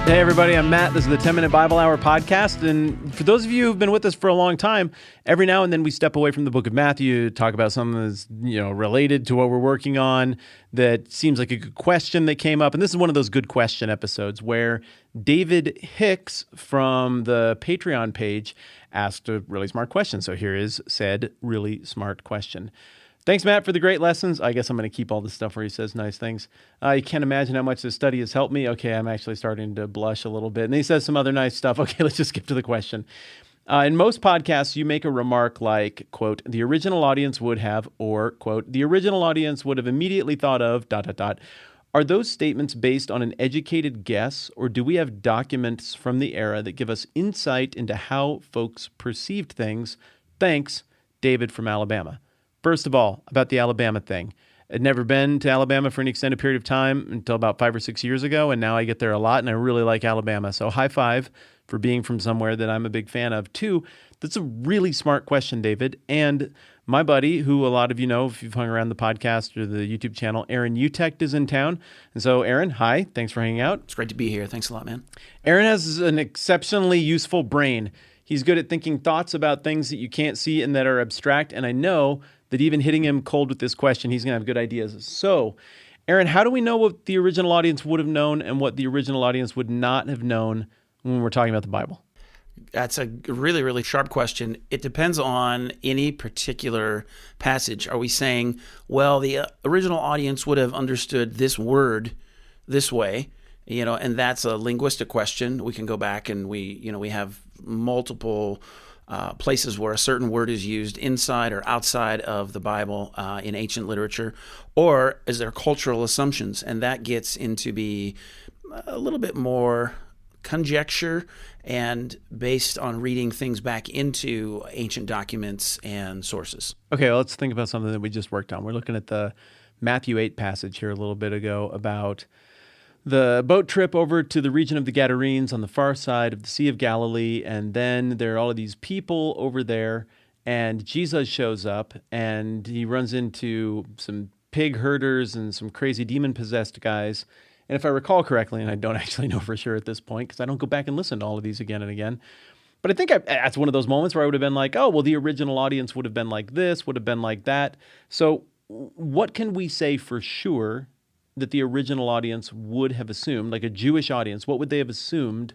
Hey everybody, I'm Matt. This is the 10-Minute Bible Hour podcast. And for those of you who've been with us for a long time, every now and then we step away from the book of Matthew, talk about something that's, related to what we're working on that seems like a good question that came up. And this is one of those good question episodes where David Hicks from the Patreon page asked a really smart question. So here is said really smart question. Thanks, Matt, for the great lessons. I guess I'm going to keep all the stuff where he says nice things. You can't imagine how much this study has helped me. Okay, I'm actually starting to blush a little bit. And he says some other nice stuff. Okay, let's just skip to the question. In most podcasts, you make a remark like, quote, the original audience would have, or, quote, the original audience would have immediately thought of, ... Are those statements based on an educated guess, or do we have documents from the era that give us insight into how folks perceived things? Thanks, David from Alabama. First of all, about the Alabama thing. I'd never been to Alabama for an extended period of time until about 5 or 6 years ago, and now I get there a lot, and I really like Alabama. So high five for being from somewhere that I'm a big fan of. Two, that's a really smart question, David. And my buddy, who a lot of you know if you've hung around the podcast or the YouTube channel, Aaron Utecht is in town. And so Aaron, hi, thanks for hanging out. It's great to be here. Thanks a lot, man. Aaron has an exceptionally useful brain. He's good at thinking thoughts about things that you can't see and that are abstract, and I know that even hitting him cold with this question, he's going to have good ideas. So, Aaron, how do we know what the original audience would have known and what the original audience would not have known when we're talking about the Bible? That's a really, really sharp question. It depends on any particular passage. Are we saying, well, the original audience would have understood this word this way, and that's a linguistic question. We can go back and we have multiple places where a certain word is used inside or outside of the Bible in ancient literature, or is there cultural assumptions? And that gets into be a little bit more conjecture and based on reading things back into ancient documents and sources. Okay, well, let's think about something that we just worked on. We're looking at the Matthew 8 passage here a little bit ago about the boat trip over to the region of the Gadarenes on the far side of the Sea of Galilee, and then there are all of these people over there, and Jesus shows up, and he runs into some pig herders and some crazy demon-possessed guys. And if I recall correctly, and I don't actually know for sure at this point, because I don't go back and listen to all of these again and again, but I think that's one of those moments where I would have been like, oh, well, the original audience would have been like this, would have been like that. So what can we say for sure that the original audience would have assumed, like a Jewish audience? What would they have assumed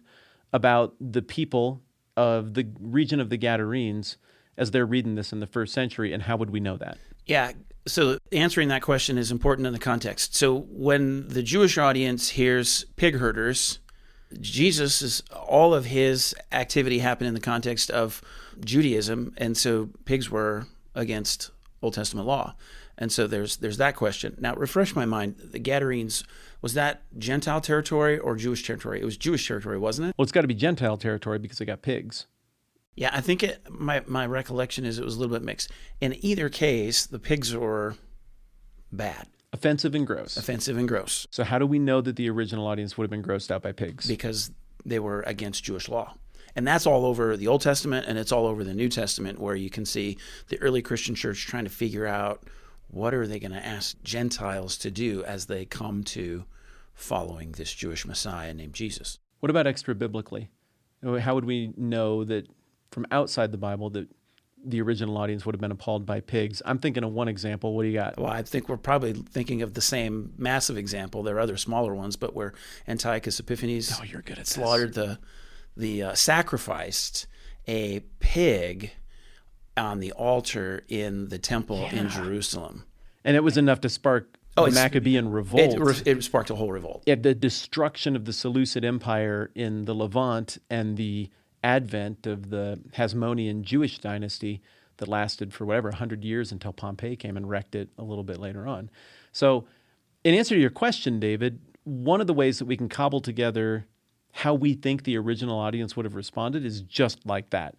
about the people of the region of the Gadarenes as they're reading this in the first century, and how would we know that? Yeah, so answering that question is important in the context. So when the Jewish audience hears pig herders, all of his activity happened in the context of Judaism, and so pigs were against Old Testament law. And so there's that question. Now, refresh my mind. The Gadarenes, was that Gentile territory or Jewish territory? It was Jewish territory, wasn't it? Well, it's got to be Gentile territory because they got pigs. Yeah, I think my recollection is it was a little bit mixed. In either case, the pigs were bad. Offensive and gross. Offensive and gross. So how do we know that the original audience would have been grossed out by pigs? Because they were against Jewish law. And that's all over the Old Testament, and it's all over the New Testament, where you can see the early Christian church trying to figure out what are they going to ask Gentiles to do as they come to following this Jewish Messiah named Jesus. What about extra biblically? How would we know that from outside the Bible that the original audience would have been appalled by pigs? I'm thinking of one example. What do you got? Well, I think we're probably thinking of the same massive example. There are other smaller ones, but where Antiochus Epiphanes you're good at slaughtered sacrificed a pig on the altar in the temple in Jerusalem. And it was enough to spark the Maccabean revolt. It sparked a whole revolt. Yeah, the destruction of the Seleucid Empire in the Levant and the advent of the Hasmonean Jewish dynasty that lasted for 100 years until Pompey came and wrecked it a little bit later on. So in answer to your question, David, one of the ways that we can cobble together how we think the original audience would have responded is just like that.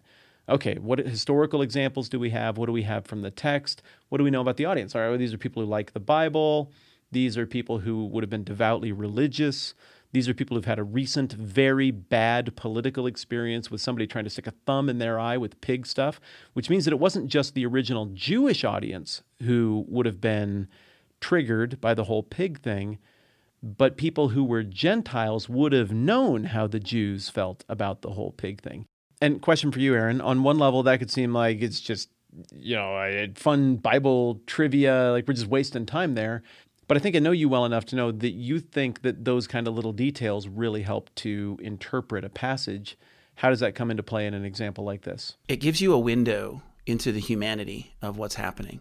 Okay, what historical examples do we have? What do we have from the text? What do we know about the audience? All right, these are people who like the Bible. These are people who would have been devoutly religious. These are people who've had a recent, very bad political experience with somebody trying to stick a thumb in their eye with pig stuff, which means that it wasn't just the original Jewish audience who would have been triggered by the whole pig thing. but people who were Gentiles would have known how the Jews felt about the whole pig thing. And question for you, Aaron, on one level, that could seem like it's just, a fun Bible trivia, like we're just wasting time there. But I think I know you well enough to know that you think that those kind of little details really help to interpret a passage. How does that come into play in an example like this? It gives you a window into the humanity of what's happening.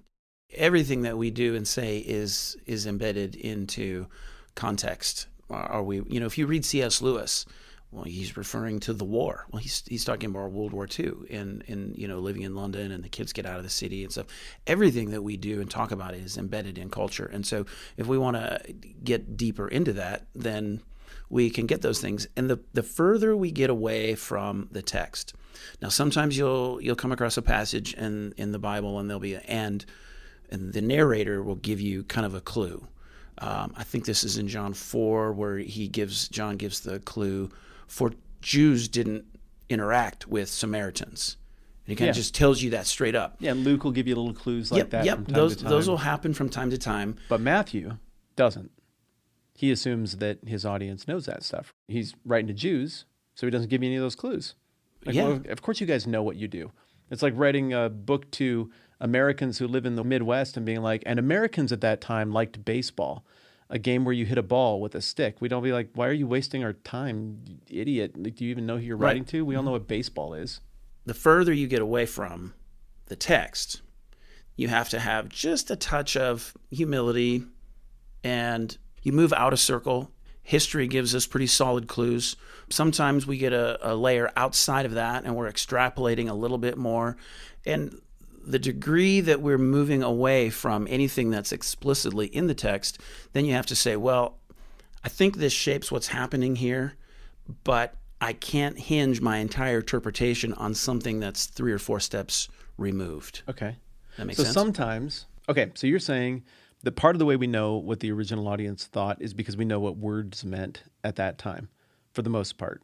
Everything that we do and say is embedded into context. If you read C.S. Lewis, well, he's referring to the war. Well, he's talking about World War II and living in London and the kids get out of the city and stuff. Everything that we do and talk about is embedded in culture. And so if we want to get deeper into that, then we can get those things. And the further we get away from the text. Now, sometimes you'll come across a passage in the Bible and there'll be an and the narrator will give you kind of a clue. I think this is in John 4 where John gives the clue, for Jews didn't interact with Samaritans. And he kind of just tells you that straight up. Yeah, and Luke will give you little clues like that from time to time. Those will happen from time to time. But Matthew doesn't. He assumes that his audience knows that stuff. He's writing to Jews, so he doesn't give you any of those clues. Well, of course you guys know what you do. It's like writing a book to Americans who live in the Midwest and being like, and Americans at that time liked baseball, a game where you hit a ball with a stick. We don't be like, why are you wasting our time, you idiot? Like, do you even know who you're writing to? We all know what baseball is. The further you get away from the text, you have to have just a touch of humility and you move out of circle. History gives us pretty solid clues. Sometimes we get a layer outside of that and we're extrapolating a little bit more. And the degree that we're moving away from anything that's explicitly in the text, then you have to say, well, I think this shapes what's happening here, but I can't hinge my entire interpretation on something that's 3 or 4 steps removed. Okay. That makes sense? Sometimes, so you're saying that part of the way we know what the original audience thought is because we know what words meant at that time, for the most part.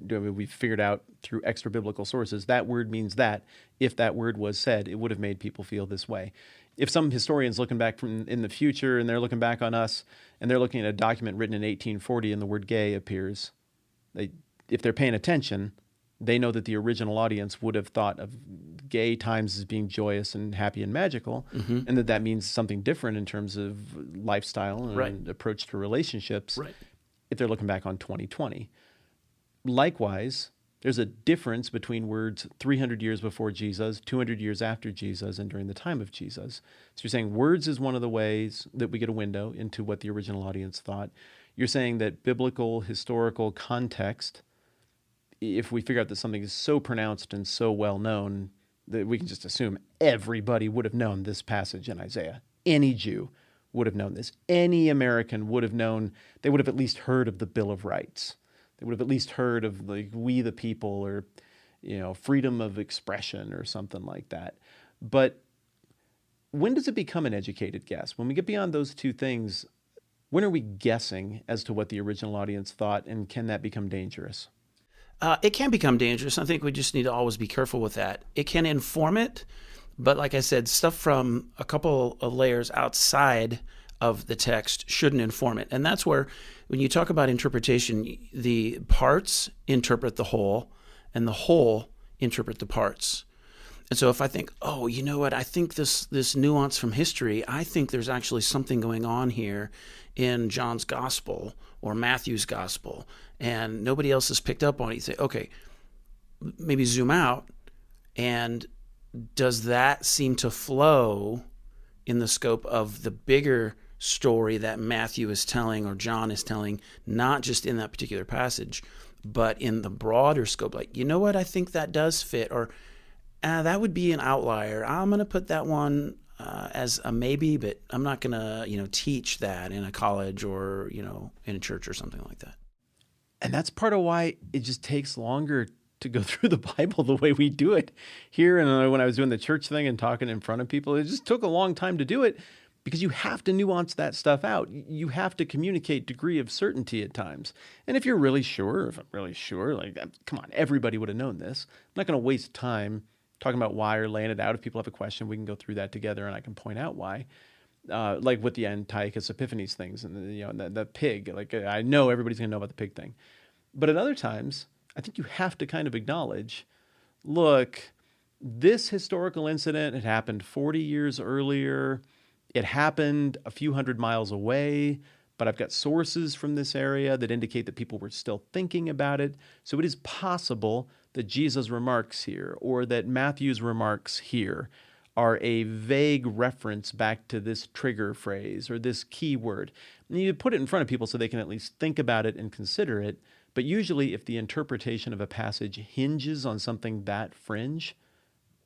We've figured out through extra biblical sources that word means that. If that word was said, it would have made people feel this way. If some historian's looking back in the future and they're looking back on us and they're looking at a document written in 1840 and the word gay appears, if they're paying attention, they know that the original audience would have thought of gay times as being joyous and happy and magical, and that means something different in terms of lifestyle and approach to relationships if they're looking back on 2020. Likewise, there's a difference between words 300 years before Jesus, 200 years after Jesus, and during the time of Jesus. So you're saying words is one of the ways that we get a window into what the original audience thought. You're saying that biblical, historical context, if we figure out that something is so pronounced and so well known, that we can just assume everybody would have known this passage in Isaiah. Any Jew would have known this. Any American would have known, they would have at least heard of the Bill of Rights. They would have at least heard of we the people or, freedom of expression or something like that. But when does it become an educated guess? When we get beyond those two things, when are we guessing as to what the original audience thought, and can that become dangerous? It can become dangerous. I think we just need to always be careful with that. It can inform it, but like I said, stuff from a couple of layers outside of the text shouldn't inform it. And that's where, when you talk about interpretation, the parts interpret the whole, and the whole interpret the parts. And so if I think, you know what, I think this nuance from history, I think there's actually something going on here in John's gospel or Matthew's gospel, and nobody else has picked up on it. You say, okay, maybe zoom out, and does that seem to flow in the scope of the bigger story that Matthew is telling or John is telling, not just in that particular passage, but in the broader scope? Like, you know what, I think that does fit, or that would be an outlier. I'm going to put that one as a maybe, but I'm not going to, teach that in a college or, in a church or something like that. And that's part of why it just takes longer to go through the Bible the way we do it here. And when I was doing the church thing and talking in front of people, it just took a long time to do it because you have to nuance that stuff out. You have to communicate degree of certainty at times. And if I'm really sure, come on, everybody would have known this. I'm not going to waste time talking about why or laying it out. If people have a question, we can go through that together and I can point out why. like with the Antiochus Epiphanes things and the pig. Like I know everybody's going to know about the pig thing. But at other times, I think you have to kind of acknowledge, look, this historical incident had happened 40 years earlier. It happened a few hundred miles away, but I've got sources from this area that indicate that people were still thinking about it. So it is possible that Jesus' remarks here or that Matthew's remarks here are a vague reference back to this trigger phrase or this key word. And you put it in front of people so they can at least think about it and consider it. But usually if the interpretation of a passage hinges on something that fringe,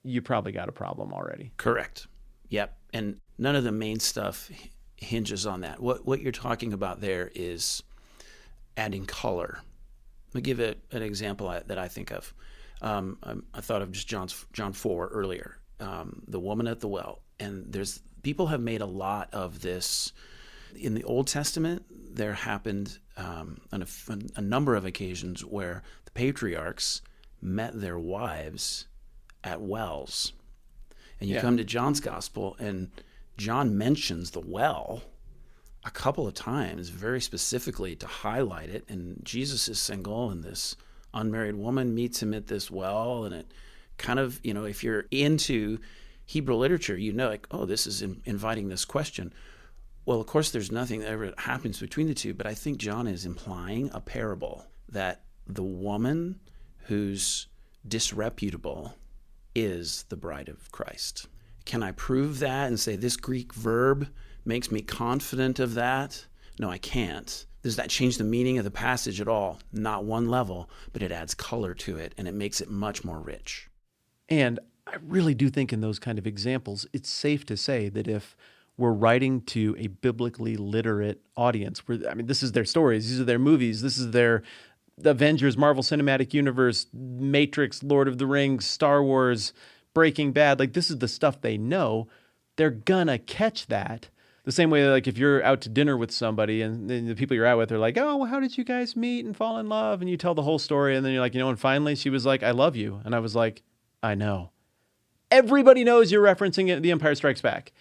you probably got a problem already. Correct. Yep. And none of the main stuff hinges on that. What you're talking about there is adding color. Let me give an example that I think of. I thought of just John 4 earlier, the woman at the well. And people have made a lot of this. In the Old Testament, there happened on a number of occasions where the patriarchs met their wives at wells. And you come to John's gospel, and John mentions the well a couple of times very specifically to highlight it. And Jesus is single, and this unmarried woman meets him at this well. And it kind of, if you're into Hebrew literature, like, oh, this is inviting this question. Well, of course, there's nothing that ever happens between the two, but I think John is implying a parable that the woman who's disreputable is the bride of Christ. Can I prove that and say this Greek verb makes me confident of that? No, I can't. Does that change the meaning of the passage at all? Not one level, but it adds color to it, and it makes it much more rich. And I really do think in those kind of examples, it's safe to say that if we're writing to a biblically literate audience, this is their stories, these are their movies, this is their Avengers, Marvel Cinematic Universe, Matrix, Lord of the Rings, Star Wars, Breaking Bad, like this is the stuff they know, they're gonna catch that. The same way, like if you're out to dinner with somebody and then the people you're out with are like, oh, well, how did you guys meet and fall in love? And you tell the whole story and then you're like, and finally she was like, I love you. And I was like, I know. Everybody knows you're referencing The Empire Strikes Back.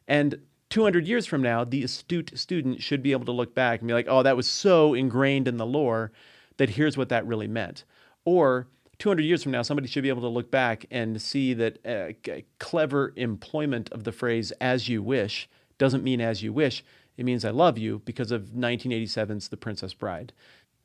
And 200 years from now, the astute student should be able to look back and be like, oh, that was so ingrained in the lore that here's what that really meant. Or 200 years from now, somebody should be able to look back and see that clever employment of the phrase as you wish doesn't mean as you wish. It means I love you because of 1987's The Princess Bride.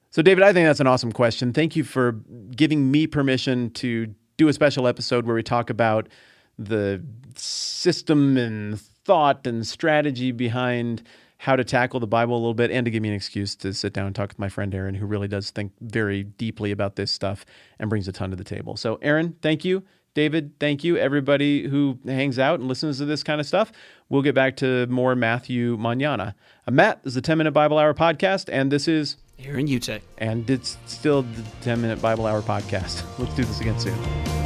So, David, I think that's an awesome question. Thank you for giving me permission to do a special episode where we talk about the system and thought and strategy behind how to tackle the Bible a little bit, and to give me an excuse to sit down and talk with my friend Aaron, who really does think very deeply about this stuff and brings a ton to the table. So Aaron, thank you. David, thank you. Everybody who hangs out and listens to this kind of stuff. We'll get back to more Matthew mañana. Matt, this is the 10-Minute Bible Hour podcast, and this is Aaron Ute. And it's still the 10-Minute Bible Hour podcast. Let's do this again soon.